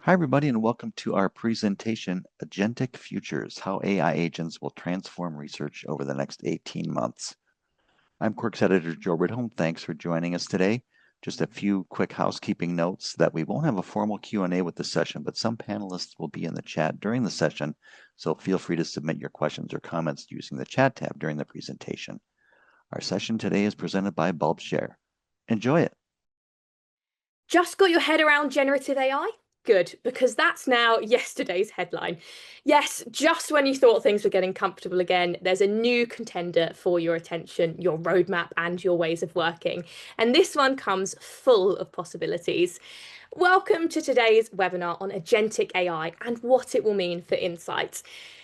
Hi, everybody, and welcome to our presentation, Agentic Futures, How AI Agents Will Transform Research Over the Next 18 Months. I'm Quirk's editor, Joe Ridholm. Thanks for joining us today. Just a few quick housekeeping notes that we won't have a formal Q&A with the session, but some panelists will be in the chat during the session, so feel free to submit your questions or comments using the chat tab during the presentation. Our session today is presented by Bulbshare. Enjoy it. Just got your head around generative AI? Good, because that's now yesterday's headline. Yes, just when you thought things were getting comfortable again, there's a new contender for your attention, your roadmap, and your ways of working. And this one comes full of possibilities. Welcome to today's webinar on agentic AI and what it will mean for insights.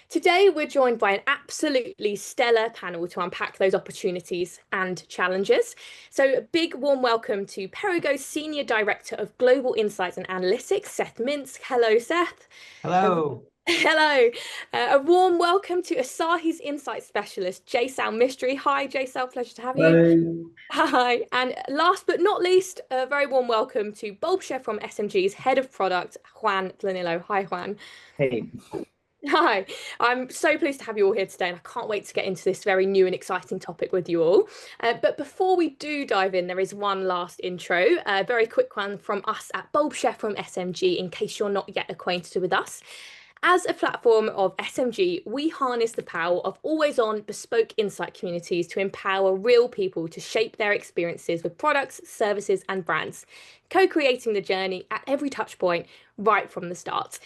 Today, we're joined by an absolutely stellar panel to unpack those opportunities and challenges. So a big warm welcome to Perrigo's Senior Director of Global Insights and Analytics, Seth Minsk. Hello, Seth. Hello. Hello. A warm welcome to Asahi's Insight Specialist, Jaisal Mistry. Hi, Jaisal. Pleasure to have you. Hi. And last but not least, a very warm welcome to Bulbshare from SMG's Head of Product, Juan Planillo. Hi, Juan. Hey. Hi, I'm so pleased to have you all here today, and I can't wait to get into this very new and exciting topic with you all. But before we do dive in, there is one last intro, a very quick one from us at Bulbshare from SMG, in case you're not yet acquainted with us. As a platform of SMG, we harness the power of always-on bespoke insight communities to empower real people to shape their experiences with products, services, and brands, co-creating the journey at every touch point right from the start.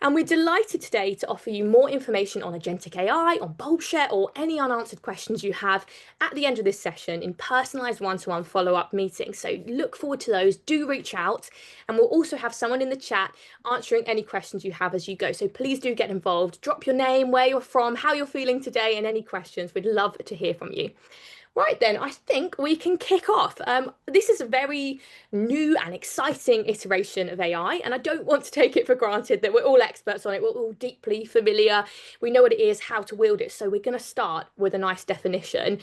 And we're delighted today to offer you more information on agentic AI, on Bulbshare, or any unanswered questions you have at the end of this session in personalized one-to-one follow-up meetings. So look forward to those. Do reach out, and we'll also have someone in the chat answering any questions you have as you go. So please do get involved. Drop your name, where you're from, how you're feeling today, and any questions. We'd love to hear from you. Right then, I think we can kick off. This is a very new and exciting iteration of AI, and I don't want to take it for granted that we're all experts on it. We're all deeply familiar. We know what it is, how to wield it. So we're going to start with a nice definition.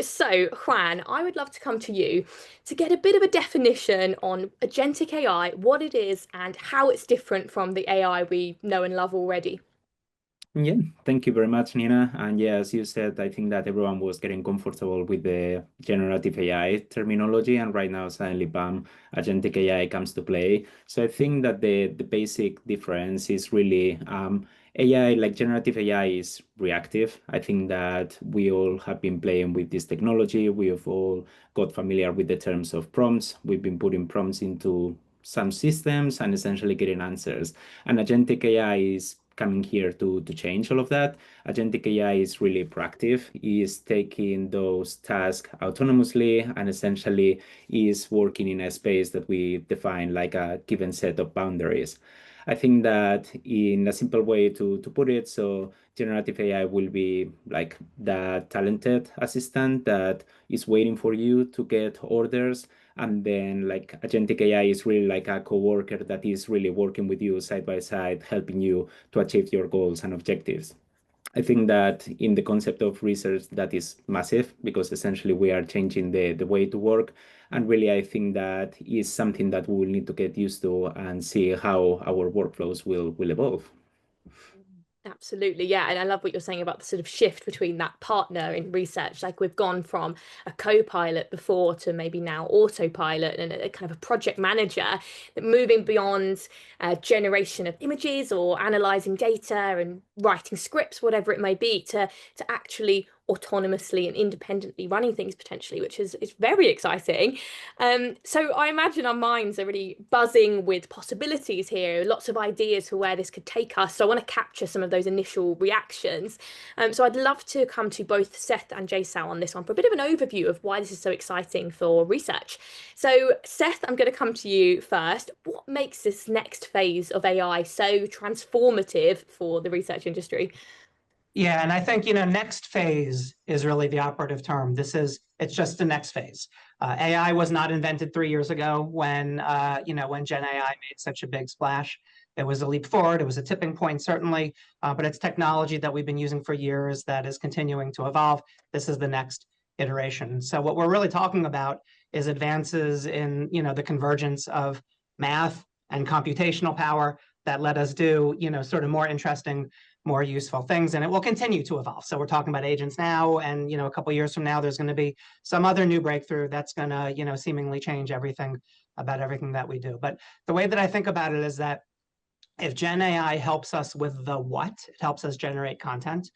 So Juan, I would love to come to you to get a bit of a definition on agentic AI, what it is, and how it's different from the AI we know and love already. Yeah, thank you very much, Nina. And yeah, as you said, I think that everyone was getting comfortable with the generative AI terminology, and right now suddenly, bam, agentic AI comes to play. So I think that the basic difference is really AI, like generative AI, is reactive. I think that we all have been playing with this technology. We have all got familiar with the terms of prompts. We've been putting prompts into some systems and essentially getting answers. And agentic AI is coming here to change all of that. Agentic AI is really proactive, is taking those tasks autonomously and essentially is working in a space that we define like a given set of boundaries. I think that in a simple way to put it, so generative AI will be like the talented assistant that is waiting for you to get orders. And then like agentic AI is really like a coworker that is really working with you side by side, helping you to achieve your goals and objectives. I think that in the concept of research, that is massive because essentially we are changing the way to work. And really, I think that is something that we will need to get used to and see how our workflows will evolve. Absolutely, yeah. And I love what you're saying about the sort of shift between that partner in research. Like we've gone from a co-pilot before to maybe now autopilot and a kind of a project manager, that moving beyond generation of images or analyzing data and writing scripts, whatever it may be, to actually autonomously and independently running things potentially, which is very exciting. So I imagine our minds are really buzzing with possibilities here, lots of ideas for where this could take us. So I want to capture some of those initial reactions. So I'd love to come to both Seth and Jaisal on this one for a bit of an overview of why this is so exciting for research. So Seth, I'm going to come to you first. What makes this next phase of AI so transformative for the research industry? Yeah, and I think, next phase is really the operative term. It's just the next phase. AI was not invented 3 years ago when Gen AI made such a big splash. It was a leap forward. It was a tipping point, certainly, but it's technology that we've been using for years that is continuing to evolve. This is the next iteration. So what we're really talking about is advances in, the convergence of math, and computational power that let us do, sort of more interesting, more useful things, and it will continue to evolve. So we're talking about agents now, and a couple of years from now, there's going to be some other new breakthrough that's going to, seemingly change everything that we do. But the way that I think about it is that if Gen AI helps us with the what, it helps us generate content.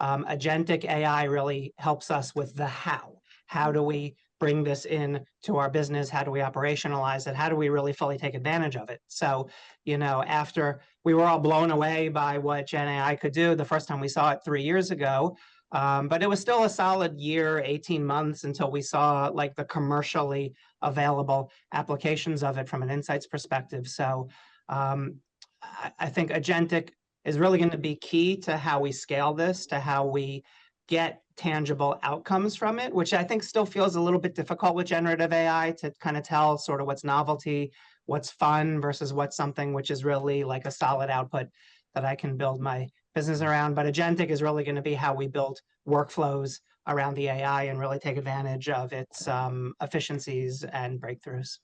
Agentic AI really helps us with the how. How do we bring this in to our business? How do we operationalize it? How do we really fully take advantage of it? So, after we were all blown away by what Gen AI could do the first time we saw it 3 years ago, but it was still a solid year, 18 months until we saw like the commercially available applications of it from an insights perspective. So I think agentic is really going to be key to how we scale this, to how we get tangible outcomes from it, which I think still feels a little bit difficult with generative AI to kind of tell sort of what's novelty, what's fun versus what's something which is really like a solid output that I can build my business around. But agentic is really going to be how we build workflows around the AI and really take advantage of its efficiencies and breakthroughs.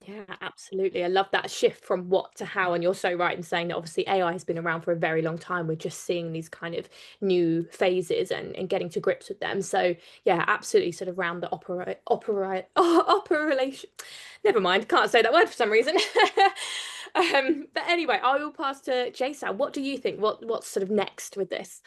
Yeah, absolutely. I love that shift from what to how. And you're so right in saying that obviously AI has been around for a very long time. We're just seeing these kind of new phases and getting to grips with them. So yeah, absolutely sort of around the operation. Never mind, can't say that word for some reason. But anyway, I will pass to Jaisal. What do you think? What's sort of next with this?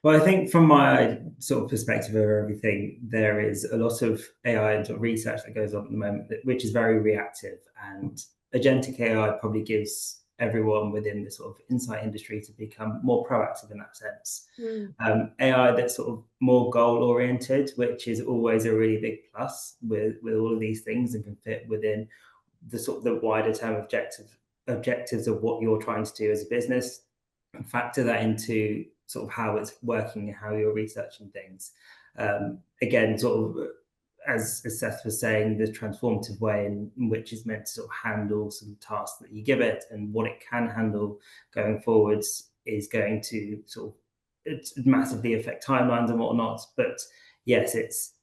Well, I think from my sort of perspective of everything, there is a lot of AI and sort of research that goes on at the moment, which is very reactive. And agentic AI probably gives everyone within the sort of insight industry to become more proactive in that sense. AI that's sort of more goal oriented, which is always a really big plus with all of these things and can fit within the sort of the wider term objectives of what you're trying to do as a business, and factor that into sort of how it's working and how you're researching things. Again, sort of as Seth was saying, the transformative way in which it's meant to sort of handle some tasks that you give it and what it can handle going forwards is going to sort of massively affect timelines and whatnot. But yes, it's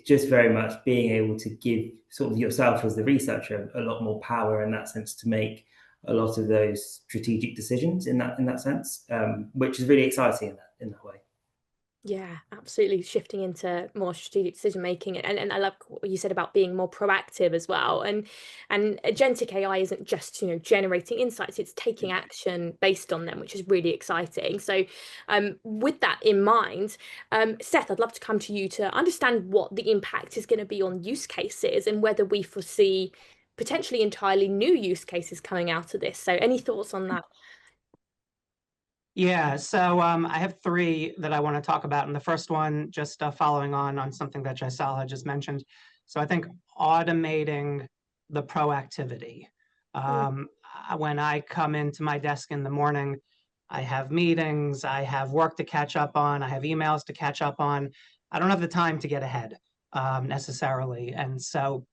just very much being able to give sort of yourself as the researcher a lot more power in that sense to make a lot of those strategic decisions in that sense, which is really exciting in that way. Yeah, absolutely. Shifting into more strategic decision making, and I love what you said about being more proactive as well. And agentic AI isn't just generating insights; it's taking action based on them, which is really exciting. So, with that in mind, Seth, I'd love to come to you to understand what the impact is going to be on use cases and whether we foresee potentially entirely new use cases coming out of this. So, any thoughts on that? Yeah, so I have 3 that I want to talk about. And the first one, just following on something that Jaisal had just mentioned. So I think automating the proactivity. When I come into my desk in the morning, I have meetings, I have work to catch up on, I have emails to catch up on. I don't have the time to get ahead necessarily. And so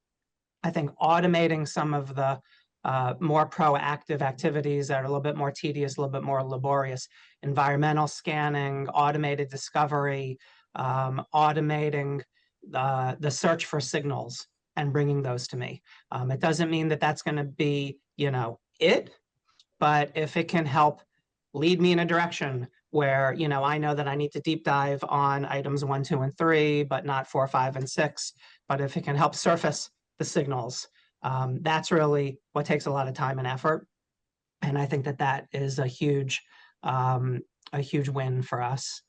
I think automating some of the more proactive activities that are a little bit more tedious, a little bit more laborious, environmental scanning, automated discovery, automating the search for signals and bringing those to me. It doesn't mean that that's going to be, it, but if it can help lead me in a direction where, I know that I need to deep dive on items 1, 2, and 3, but not 4, 5, and 6, but if it can help surface the signals, that's really what takes a lot of time and effort. And I think that is a huge win for us.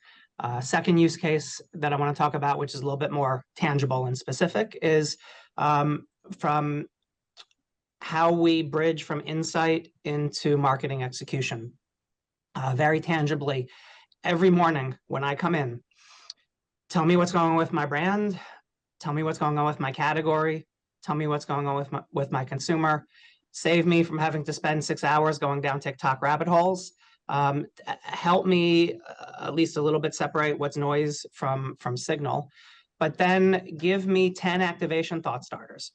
Second use case that I want to talk about, which is a little bit more tangible and specific, is from how we bridge from insight into marketing execution. Very tangibly, every morning when I come in, tell me what's going on with my brand, tell me what's going on with my category, tell me what's going on with my consumer, save me from having to spend 6 hours going down TikTok rabbit holes, help me at least a little bit separate what's noise from signal, but then give me 10 activation thought starters,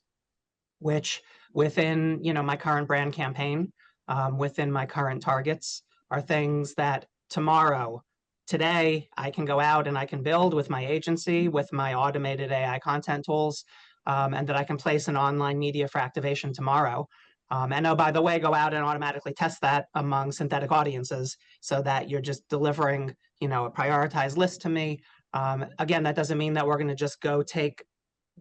which within my current brand campaign, within my current targets, are things that today, I can go out and I can build with my agency, with my automated AI content tools, and that I can place in online media for activation tomorrow. And oh, by the way, go out and automatically test that among synthetic audiences so that you're just delivering, a prioritized list to me. Again, that doesn't mean that we're going to just go take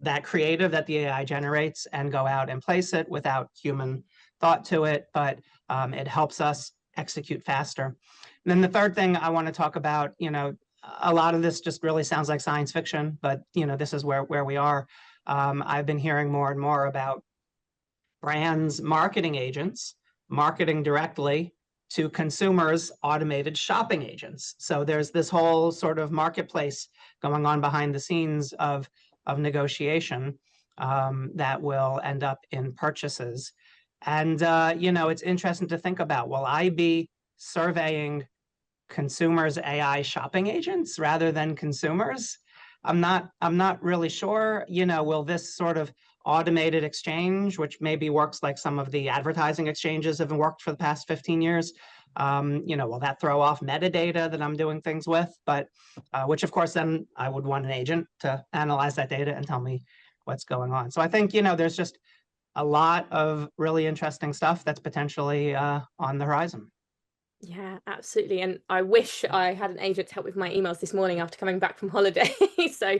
that creative that the AI generates and go out and place it without human thought to it, but it helps us execute faster. And then the third thing I want to talk about, a lot of this just really sounds like science fiction, but this is where we are. I've been hearing more and more about brands' marketing agents marketing directly to consumers' automated shopping agents. So there's this whole sort of marketplace going on behind the scenes of negotiation that will end up in purchases. And, it's interesting to think about, will I be surveying consumers' AI shopping agents rather than consumers? I'm not really sure, will this sort of automated exchange, which maybe works like some of the advertising exchanges have worked for the past 15 years, will that throw off metadata that I'm doing things with? But which of course then I would want an agent to analyze that data and tell me what's going on. So I think, there's just a lot of really interesting stuff that's potentially on the horizon. Yeah, absolutely. And I wish I had an agent to help with my emails this morning after coming back from holiday. So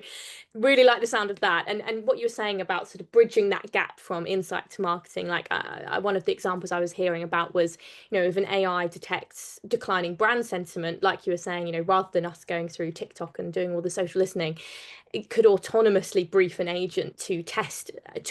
really like the sound of that. And what you're saying about sort of bridging that gap from insight to marketing, like one of the examples I was hearing about was, if an AI detects declining brand sentiment, like you were saying, rather than us going through TikTok and doing all the social listening, it could autonomously brief an agent to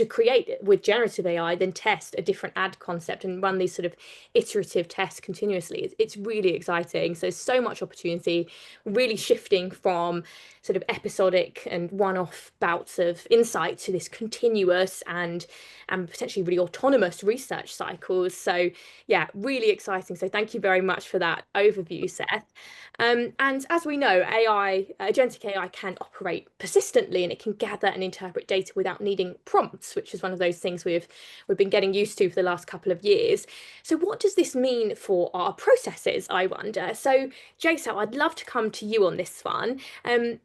create with generative AI, then test a different ad concept and run these sort of iterative tests continuously. It's really exciting. So much opportunity, really shifting from sort of episodic and one-off bouts of insight to this continuous and potentially really autonomous research cycles. So yeah, really exciting. So thank you very much for that overview, Seth. And as we know, agentic AI can operate persistently, and it can gather and interpret data without needing prompts, which is one of those things we've been getting used to for the last couple of years. So what does this mean for our processes, I wonder? So Jaisal, I'd love to come to you on this one.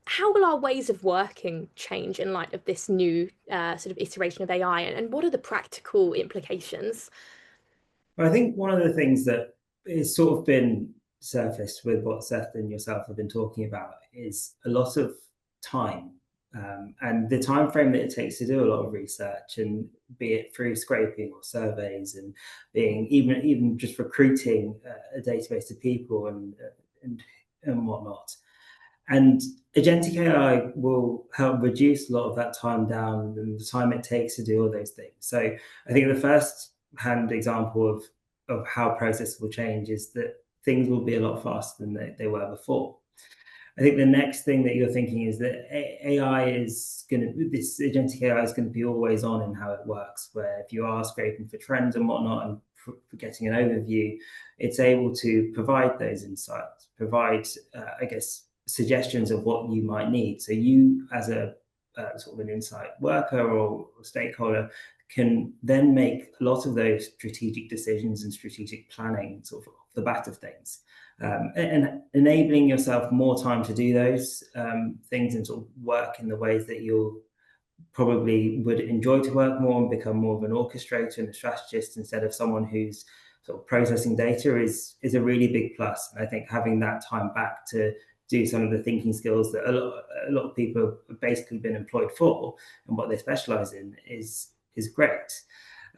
How will our ways of working change in light of this new sort of iteration of AI, and what are the practical implications? I think one of the things that is sort of been surfaced with what Seth and yourself have been talking about is a lot of time, and the time frame that it takes to do a lot of research, and be it through scraping or surveys, and being even just recruiting a database of people and whatnot. And agentic AI will help reduce a lot of that time down and the time it takes to do all those things. So I think the first hand example of how process will change is that things will be a lot faster than they were before. I think the next thing that you're thinking is that this agentic AI is going to be always on in how it works, where if you are scraping for trends and whatnot and for getting an overview, it's able to provide those insights, provide, suggestions of what you might need. So you, as a sort of an insight worker or stakeholder, can then make a lot of those strategic decisions and strategic planning sort of off the bat of things, and enabling yourself more time to do those things and sort of work in the ways that you probably would enjoy to work more and become more of an orchestrator and a strategist instead of someone who's sort of processing data is a really big plus. And I think having that time back to do some of the thinking skills that a lot of people have basically been employed for and what they specialize in is great.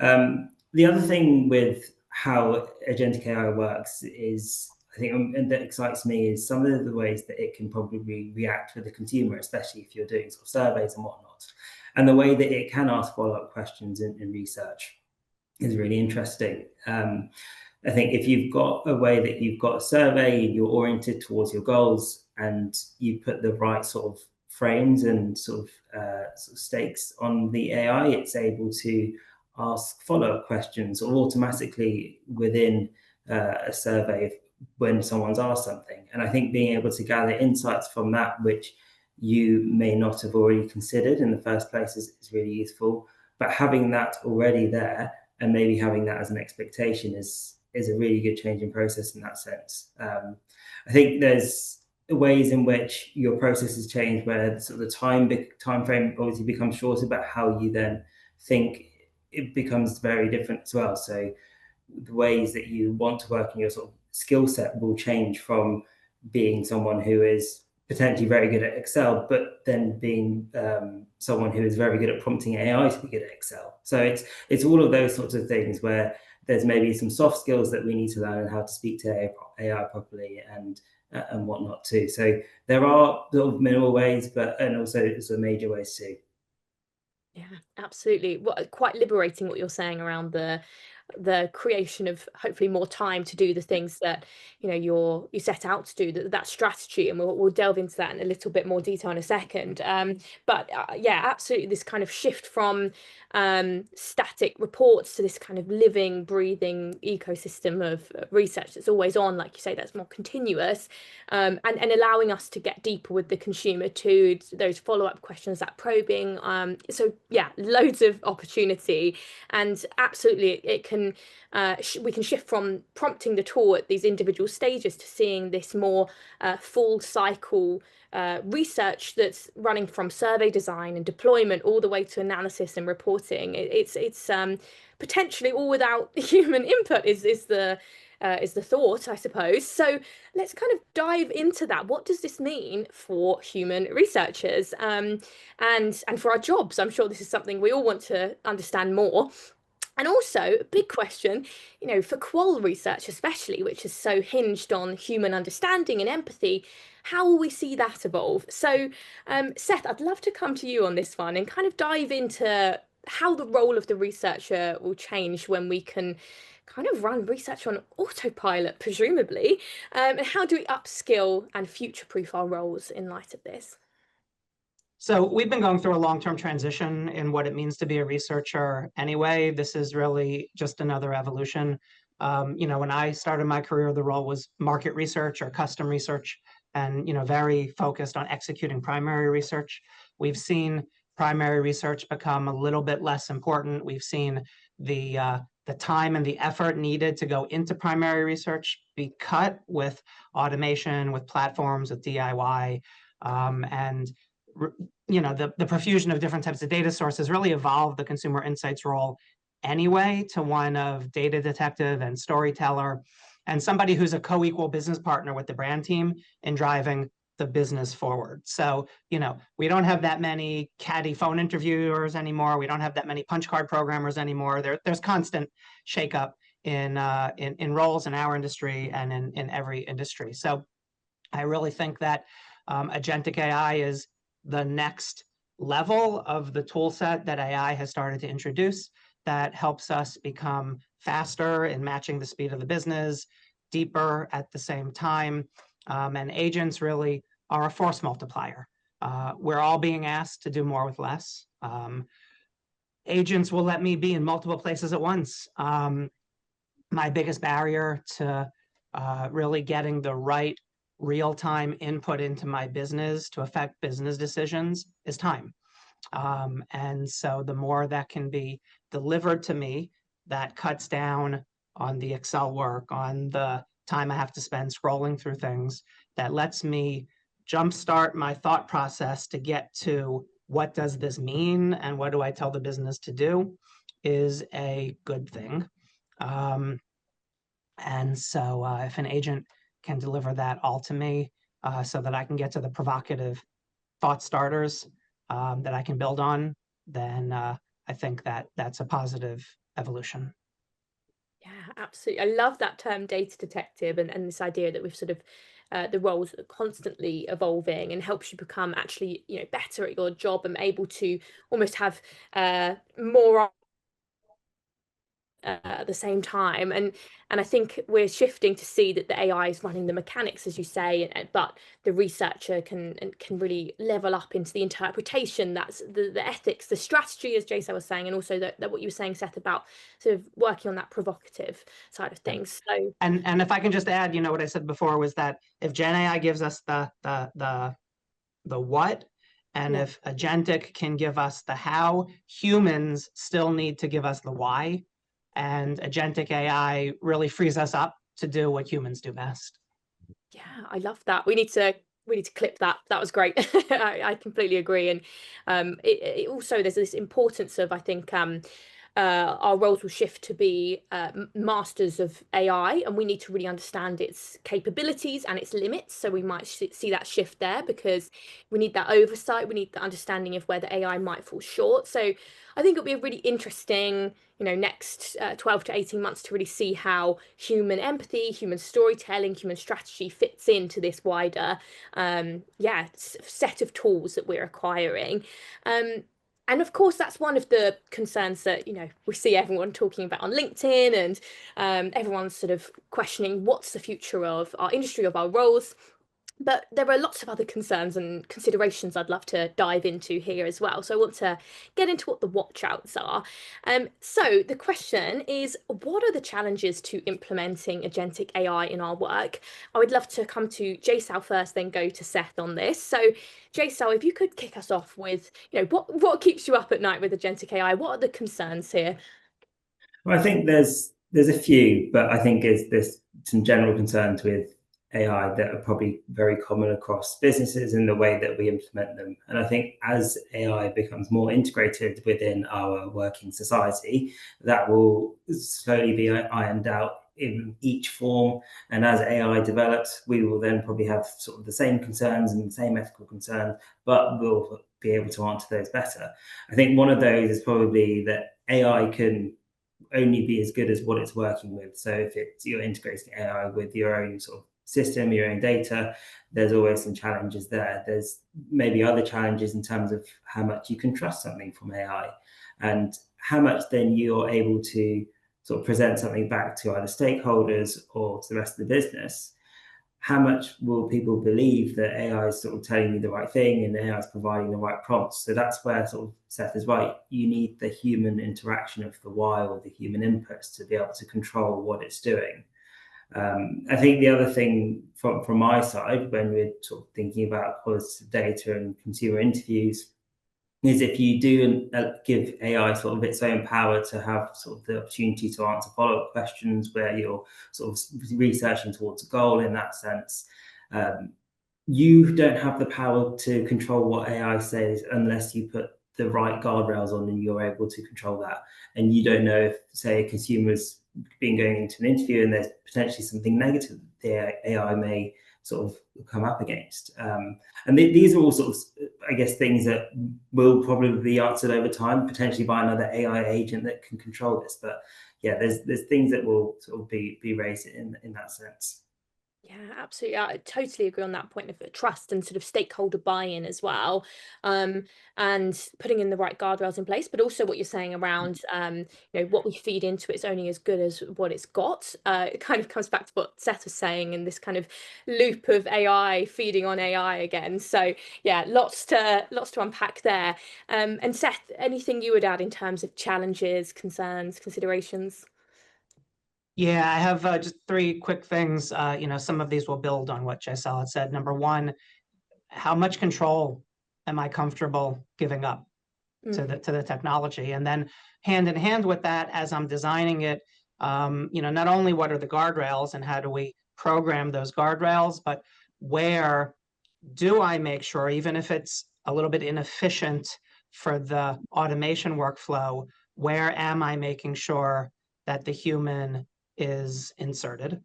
The other thing with how agentic AI works is, I think, and that excites me, is some of the ways that it can probably react with the consumer, especially if you're doing sort of surveys and whatnot. And the way that it can ask follow-up questions in research is really interesting. I think if you've got a way that you've got a survey, you're oriented towards your goals, and you put the right sort of frames and sort of stakes on the AI, it's able to ask follow-up questions or automatically within a survey when someone's asked something. And I think being able to gather insights from that, which you may not have already considered in the first place, is really useful. But having that already there and maybe having that as an expectation is a really good change in process in that sense. I think there's ways in which your processes change where sort of the time frame obviously becomes shorter, but how you then think it becomes very different as well. So the ways that you want to work in your sort of skill set will change from being someone who is potentially very good at Excel, but then being someone who is very good at prompting AI to be good at Excel. So it's all of those sorts of things where there's maybe some soft skills that we need to learn, how to speak to AI properly and whatnot too. So there are sort of minimal ways, and also some major ways too. Yeah, absolutely. Quite liberating what you're saying around the creation of hopefully more time to do the things that you set out to do, that strategy, and we'll delve into that in a little bit more detail in a second. But yeah, absolutely, this kind of shift from static reports to this kind of living, breathing ecosystem of research that's always on, like you say, that's more continuous, and allowing us to get deeper with the consumer to those follow-up questions, that probing. So yeah, loads of opportunity, and absolutely it can we can shift from prompting the tool at these individual stages to seeing this more full cycle research that's running from survey design and deployment all the way to analysis and reporting. It's potentially all without human input is the thought, I suppose. So let's kind of dive into that. What does this mean for human researchers and for our jobs? I'm sure this is something we all want to understand more. And also, a big question, for qual research especially, which is so hinged on human understanding and empathy, how will we see that evolve? So, Seth, I'd love to come to you on this one and kind of dive into how the role of the researcher will change when we can kind of run research on autopilot, presumably. And how do we upskill and future-proof our roles in light of this? So we've been going through a long-term transition in what it means to be a researcher anyway. This is really just another evolution. When I started my career, the role was market research or custom research, and very focused on executing primary research. We've seen primary research become a little bit less important. We've seen the time and the effort needed to go into primary research be cut with automation, with platforms, with DIY, and the profusion of different types of data sources really evolved the consumer insights role anyway to one of data detective and storyteller, and somebody who's a co-equal business partner with the brand team in driving the business forward. So, we don't have that many catty phone interviewers anymore. We don't have that many punch card programmers anymore. There's constant shakeup in roles in our industry and in every industry. So I really think that agentic AI is the next level of the tool set that AI has started to introduce that helps us become faster in matching the speed of the business, deeper at the same time. And agents really are a force multiplier. We're all being asked to do more with less. Agents will let me be in multiple places at once. My biggest barrier to really getting the right real-time input into my business to affect business decisions is time. And so the more that can be delivered to me, that cuts down on the Excel work, on the time I have to spend scrolling through things, that lets me jumpstart my thought process to get to what does this mean and what do I tell the business to do, is a good thing. And so if an agent can deliver that all to me so that I can get to the provocative thought starters that I can build on, then I think that that's a positive evolution. Yeah, absolutely. I love that term data detective and this idea that we've sort of the roles are constantly evolving and helps you become actually better at your job and able to almost have more at the same time, and I think we're shifting to see that the AI is running the mechanics, as you say, but the researcher can really level up into the interpretation, that's the ethics, the strategy, as Jaisal was saying, and also that what you were saying, Seth, about sort of working on that provocative side of things. So and if I can just add, what I said before was that if Gen AI gives us the what, and if agentic can give us the how, humans still need to give us the why. And agentic AI really frees us up to do what humans do best. Yeah, I love that. We need to clip that. That was great. I completely agree. And it also, there's this importance of, I think, our roles will shift to be masters of AI, and we need to really understand its capabilities and its limits. So we might see that shift there, because we need that oversight, we need the understanding of where the AI might fall short. So I think it'll be a really interesting, next 12 to 18 months to really see how human empathy, human storytelling, human strategy fits into this wider set of tools that we're acquiring. And of course, that's one of the concerns that, we see everyone talking about on LinkedIn, and everyone's sort of questioning what's the future of our industry, of our roles. But there are lots of other concerns and considerations I'd love to dive into here as well. So I want to get into what the watch outs are. So the question is, what are the challenges to implementing agentic AI in our work? I would love to come to Jaisal first, then go to Seth on this. So Jaisal, if you could kick us off with, what keeps you up at night with agentic AI? What are the concerns here? Well, I think there's a few, but I think there's some general concerns with AI that are probably very common across businesses in the way that we implement them. And I think as AI becomes more integrated within our working society, that will slowly be ironed out in each form. And as AI develops, we will then probably have sort of the same concerns and the same ethical concerns, but we'll be able to answer those better. I think one of those is probably that AI can only be as good as what it's working with. So if you're integrating AI with your own sort of system, your own data, there's always some challenges there. There's maybe other challenges in terms of how much you can trust something from AI, and how much then you're able to sort of present something back to either stakeholders or to the rest of the business. How much will people believe that AI is sort of telling you the right thing and AI is providing the right prompts? So that's where sort of Seth is right. You need the human interaction of the why, or the human inputs, to be able to control what it's doing. I think the other thing from my side, when we're sort of thinking about qualitative data and consumer interviews, is if you do give AI sort of its own power to have sort of the opportunity to answer follow-up questions where you're sort of researching towards a goal in that sense, you don't have the power to control what AI says unless you put the right guardrails on and you're able to control that. And you don't know if, say, a consumer's been going into an interview and there's potentially something negative the AI may sort of come up against. And these are all sort of, I guess, things that will probably be answered over time, potentially by another AI agent that can control this. But yeah, there's things that will sort of be raised in that sense. Yeah, absolutely. I totally agree on that point of trust and sort of stakeholder buy-in as well, and putting in the right guardrails in place. But also what you're saying around, what we feed into it's only as good as what it's got. It kind of comes back to what Seth was saying, in this kind of loop of AI feeding on AI again. So yeah, lots to unpack there. And Seth, anything you would add in terms of challenges, concerns, considerations? Yeah, I have just three quick things. Some of these will build on what Jaisal had said. Number one, how much control am I comfortable giving up to the technology? And then hand in hand with that, as I'm designing it, not only what are the guardrails and how do we program those guardrails, but where do I make sure, even if it's a little bit inefficient for the automation workflow, where am I making sure that the human is inserted?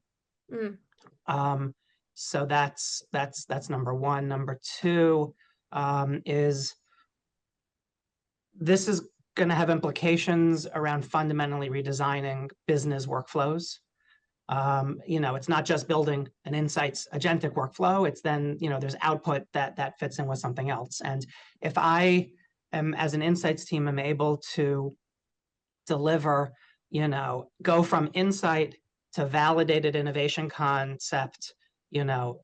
So that's number one. Number two is this is going to have implications around fundamentally redesigning business workflows. It's not just building an insights agentic workflow. It's then, there's output that fits in with something else. And if I am, as an insights team, am able to deliver, go from insight to validated innovation concept,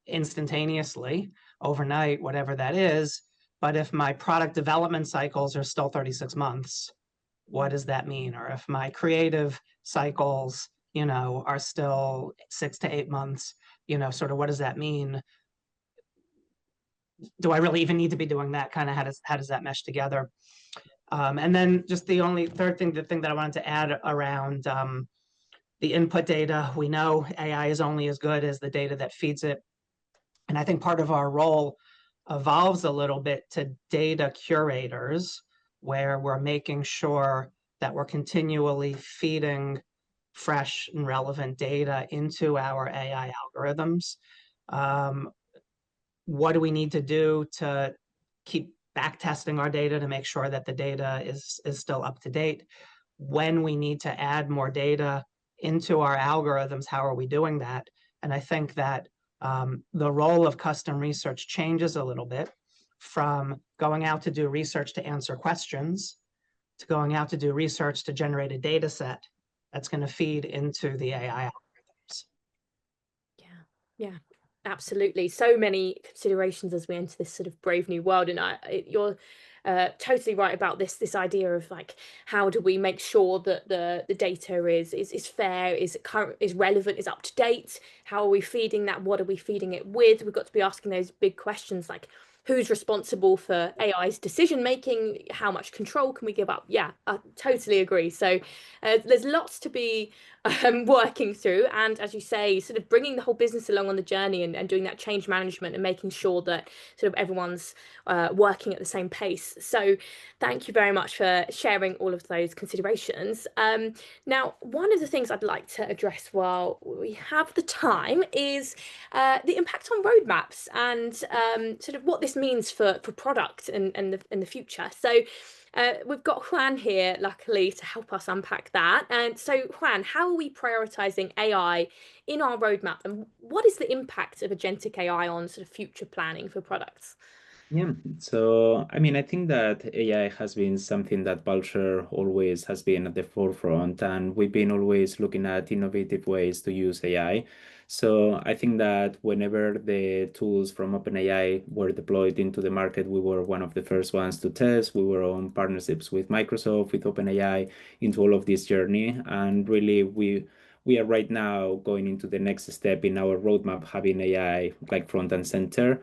instantaneously, overnight, whatever that is. But if my product development cycles are still 36 months, what does that mean? Or if my creative cycles, are still 6 to 8 months, sort of what does that mean? Do I really even need to be doing that? Kind of how does that mesh together? And then just the only third thing, the thing that I wanted to add around the input data, we know AI is only as good as the data that feeds it. And I think part of our role evolves a little bit to data curators, where we're making sure that we're continually feeding fresh and relevant data into our AI algorithms. What do we need to do to keep back testing our data to make sure that the data is still up to date? When we need to add more data into our algorithms, how are we doing that? And I think that the role of custom research changes a little bit from going out to do research to answer questions to going out to do research to generate a data set that's going to feed into the AI algorithms. Yeah, absolutely. So many considerations as we enter this sort of brave new world. And you're totally right about this idea of like, how do we make sure that the data is fair, is current, is relevant, is up to date? How are we feeding that? What are we feeding it with? We've got to be asking those big questions like, who's responsible for AI's decision making? How much control can we give up? Yeah, I totally agree. So there's lots to be working through, and as you say, sort of bringing the whole business along on the journey and doing that change management and making sure that sort of everyone's working at the same pace. So thank you very much for sharing all of those considerations. Now, one of the things I'd like to address while we have the time is the impact on roadmaps and sort of what this means for product and the future. So we've got Juan here, luckily, to help us unpack that. And so, Juan, how are we prioritizing AI in our roadmap, and what is the impact of agentic AI on sort of future planning for products? Yeah, so I mean, I think that AI has been something that Bulbshare always has been at the forefront, and we've been always looking at innovative ways to use AI. So I think that whenever the tools from OpenAI were deployed into the market, we were one of the first ones to test. We were on partnerships with Microsoft, with OpenAI into all of this journey, and really we are right now going into the next step in our roadmap, having AI like front and center.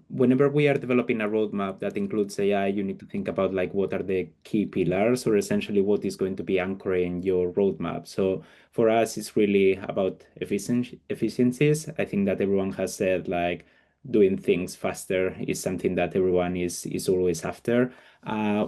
Whenever we are developing a roadmap that includes AI, you need to think about like what are the key pillars, or essentially what is going to be anchoring your roadmap. So for us, it's really about efficiencies. I think that everyone has said like doing things faster is something that everyone is always after.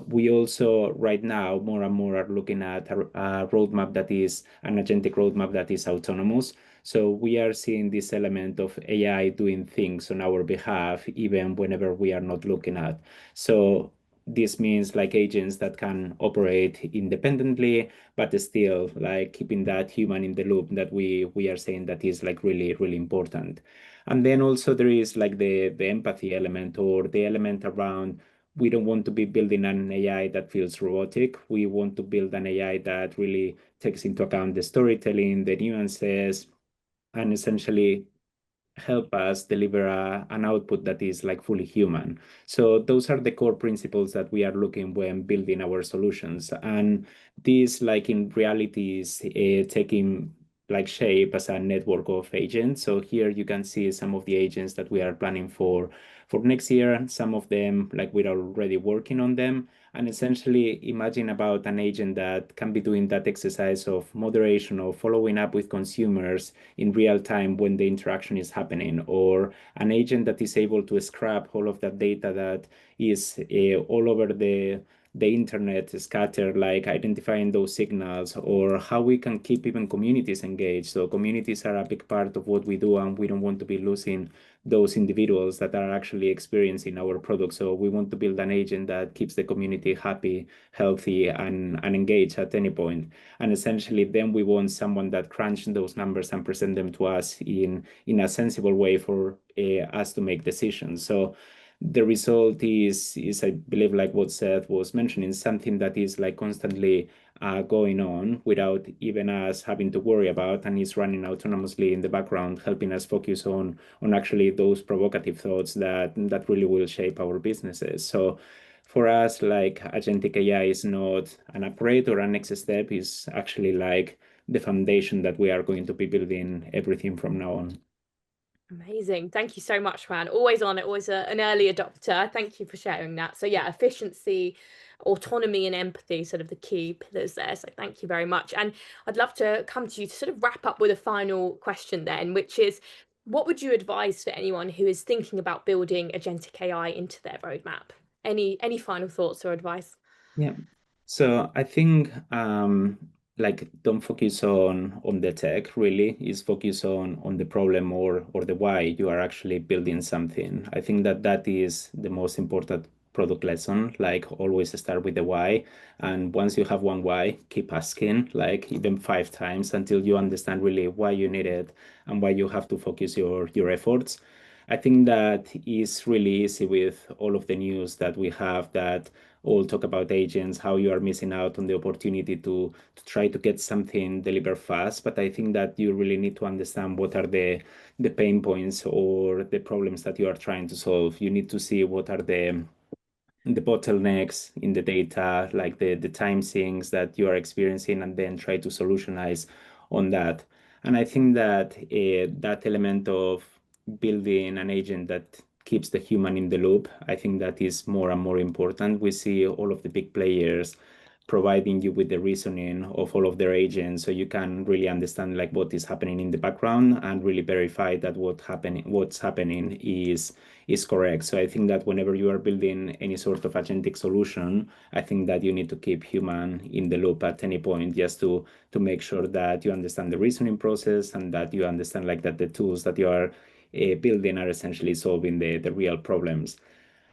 We also right now more and more are looking at a roadmap that is an agentic roadmap that is autonomous. So we are seeing this element of AI doing things on our behalf, even whenever we are not looking at. So this means like agents that can operate independently, but still like keeping that human in the loop that we are saying that is like really, really important. And then also there is like the empathy element, or the element around we don't want to be building an AI that feels robotic. We want to build an AI that really takes into account the storytelling, the nuances, and essentially help us deliver an output that is like fully human. So those are the core principles that we are looking when building our solutions. And this like in reality is taking like shape as a network of agents. So here you can see some of the agents that we are planning for next year. Some of them like we're already working on them. And essentially imagine about an agent that can be doing that exercise of moderation or following up with consumers in real time when the interaction is happening, or an agent that is able to scrap all of that data that is all over the internet scattered, like identifying those signals, or how we can keep even communities engaged. So communities are a big part of what we do, and we don't want to be losing those individuals that are actually experiencing our product. So we want to build an agent that keeps the community happy, healthy, and engaged at any point. And essentially then we want someone that crunches those numbers and present them to us in a sensible way for us to make decisions. So the result is I believe like what Seth was mentioning, something that is like constantly going on without even us having to worry about, and is running autonomously in the background, helping us focus on actually those provocative thoughts that really will shape our businesses. So for us, like agentic AI is not an upgrade or a next step, is actually like the foundation that we are going to be building everything from now on. Amazing. Thank you so much, Juan. Always on it, always an early adopter. Thank you for sharing that. So yeah, efficiency, autonomy, and empathy, sort of the key pillars there. So thank you very much. And I'd love to come to you to sort of wrap up with a final question then, which is, what would you advise for anyone who is thinking about building agentic AI into their roadmap? Any final thoughts or advice? Yeah. So I think like don't focus on the tech really, is focus on the problem or the why you are actually building something. I think that is the most important product lesson, like always start with the why. And once you have one why, keep asking, like even 5 times until you understand really why you need it and why you have to focus your efforts. I think that is really easy with all of the news that we have that all talk about agents, how you are missing out on the opportunity to try to get something delivered fast. But I think that you really need to understand what are the pain points or the problems that you are trying to solve. You need to see what are the bottlenecks in the data, like the time sinks that you are experiencing, and then try to solutionize on that. And I think that that element of building an agent that keeps the human in the loop, I think that is more and more important. We see all of the big players providing you with the reasoning of all of their agents so you can really understand like what is happening in the background and really verify that what's happening is correct. So I think that whenever you are building any sort of agentic solution, I think that you need to keep human in the loop at any point, just to make sure that you understand the reasoning process and that you understand like that the tools that you are building are essentially solving the real problems.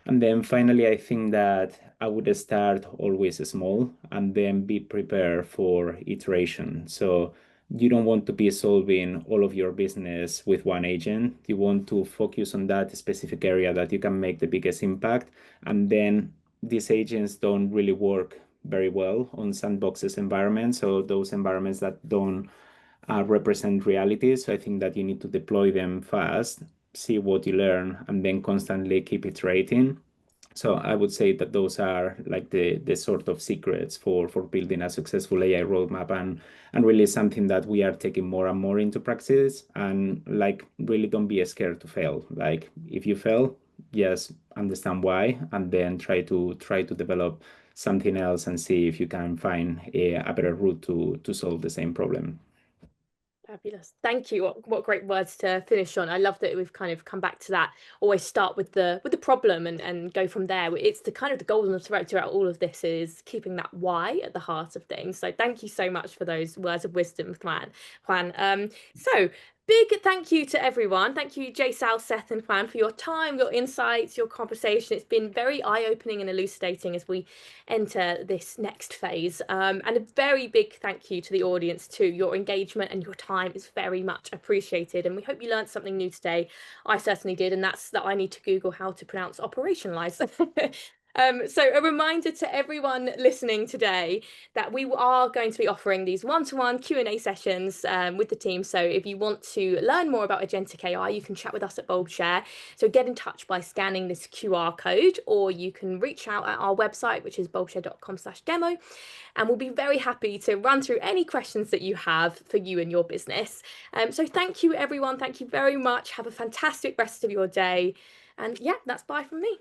And then finally, I think that I would start always small and then be prepared for iteration. So you don't want to be solving all of your business with one agent. You want to focus on that specific area that you can make the biggest impact. And then these agents don't really work very well on sandboxes environments. So those environments that don't represent reality. So I think that you need to deploy them fast, see what you learn, and then constantly keep iterating. So I would say that those are like the sort of secrets for building a successful AI roadmap, and really something that we are taking more and more into practice. And like really don't be scared to fail. Like if you fail, just understand why, and then try to develop something else and see if you can find a better route to solve the same problem. Fabulous. Thank you. What great words to finish on. I love that we've kind of come back to that. Always start with the problem and go from there. It's the kind of the golden thread throughout all of this is keeping that why at the heart of things. So thank you so much for those words of wisdom, Juan. So big thank you to everyone. Thank you, Jaisal, Seth, and Juan, for your time, your insights, your conversation. It's been very eye-opening and elucidating as we enter this next phase. And a very big thank you to the audience too. Your engagement and your time is very much appreciated. And we hope you learned something new today. I certainly did. And that's that I need to Google how to pronounce operationalize. So a reminder to everyone listening today that we are going to be offering these one-to-one Q&A sessions with the team. So if you want to learn more about agentic AI, you can chat with us at Bulbshare. So get in touch by scanning this QR code, or you can reach out at our website, which is bulbshare.com/demo. And we'll be very happy to run through any questions that you have for you and your business. So thank you, everyone. Thank you very much. Have a fantastic rest of your day. And yeah, that's bye from me.